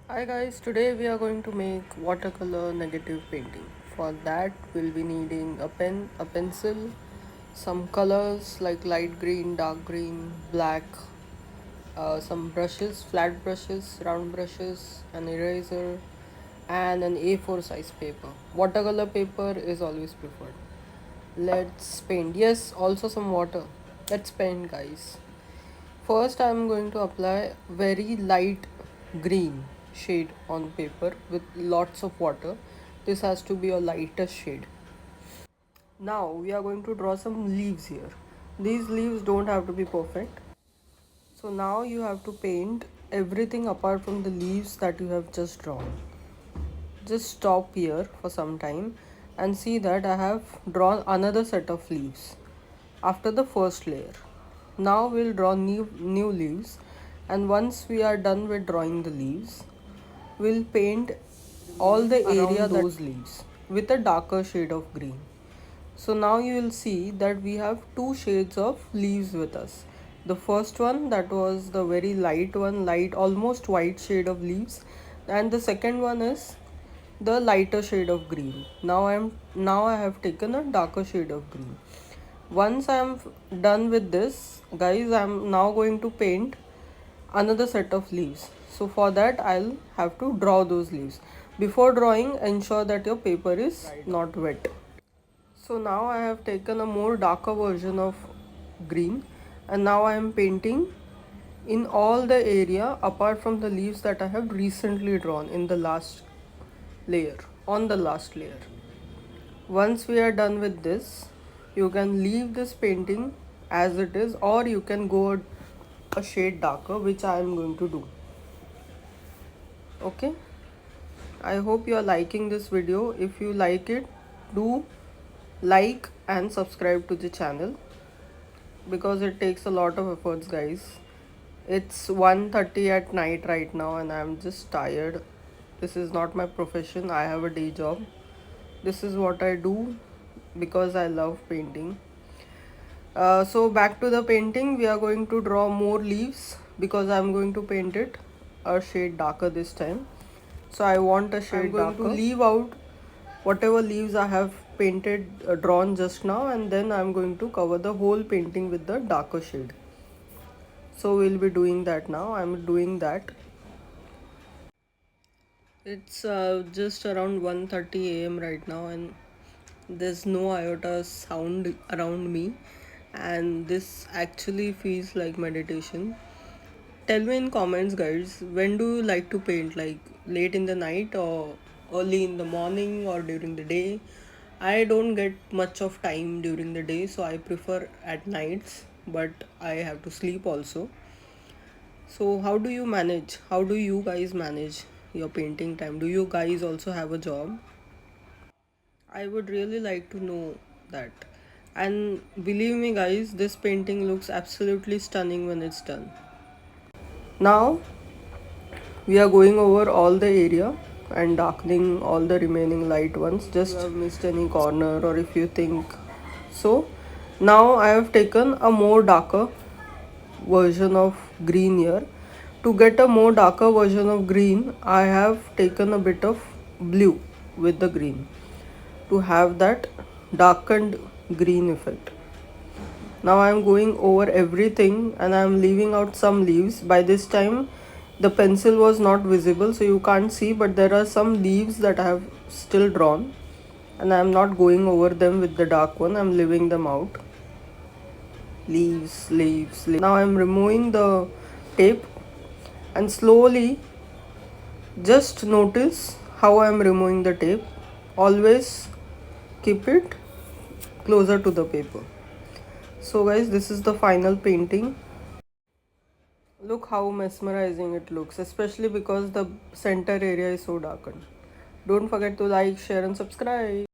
Hi guys, today we are going to make watercolor negative painting. For that we'll be needing a pen, a pencil, some colors like light green, dark green, black, some brushes, flat brushes, round brushes, an eraser, and an A4 size paper. Watercolor paper is always preferred. Let's paint. Yes, also some water. Let's paint, guys. First, I'm going to apply very light green shade on paper with lots of water. This has to be a lighter shade. Now, we are going to draw some leaves here. These leaves don't have to be perfect. So now you have to paint everything apart from the leaves that you have just drawn. Just stop here for some time and see that I have drawn another set of leaves after the first layer. Now we'll draw new leaves, and once we are done with drawing the leaves, we'll paint all the area those leaves with a darker shade of green. So now you will see that we have two shades of leaves with us. The first one, that was the very light one, light almost white shade of leaves, and the second one is the lighter shade of green. Now I have taken a darker shade of green. Once I am done with this, guys, I am now going to paint another set of leaves. So for that I'll have to draw those leaves. Before drawing, ensure that your paper is not wet. So now I have taken a more darker version of green, and now I am painting in all the area apart from the leaves that I have recently drawn in the last layer, on the last layer. Once we are done with this, you can leave this painting as it is, or you can go a shade darker, which I am going to do. Okay, I hope you are liking this video. If you like it, do like and subscribe to the channel, because it takes a lot of efforts, guys. It's 1:30 at night right now and I'm just tired. This is not my profession. I have a day job. This is what I do because I love painting. So back to the painting, we are going to draw more leaves because I'm going to paint it a shade darker this time. So I want a shade darker. I'm going to leave out whatever leaves I have painted, drawn just now, and then I'm going to cover the whole painting with the darker shade. So we'll be doing that now. I'm doing that. It's just around 1:30 a.m. right now, and there's no iota sound around me, and this actually feels like meditation. Tell me in comments, guys, when do you like to paint? Like late in the night, or early in the morning, or during the day? I don't get much of time during the day, so I prefer at nights, but I have to sleep also. So how do you manage? How do you guys manage your painting time? Do you guys also have a job? I would really like to know that. And believe me, guys, this painting looks absolutely stunning when it's done. Now we are going over all the area and darkening all the remaining light ones. Just if you have missed any corner, or if you think so. Now I have taken a more darker version of green here. To get a more darker version of green, I have taken a bit of blue with the green to have that darkened green effect. Now I am going over everything and I am leaving out some leaves. By this time the pencil was not visible, so you can't see, but there are some leaves that I have still drawn, and I am not going over them with the dark one. I am leaving them out. Leaves. Now I am removing the tape, and slowly just notice how I am removing the tape. Always keep it closer to the paper. So guys, this is the final painting. Look how mesmerizing it looks, especially because the center area is so darkened. Don't forget to like, share and subscribe.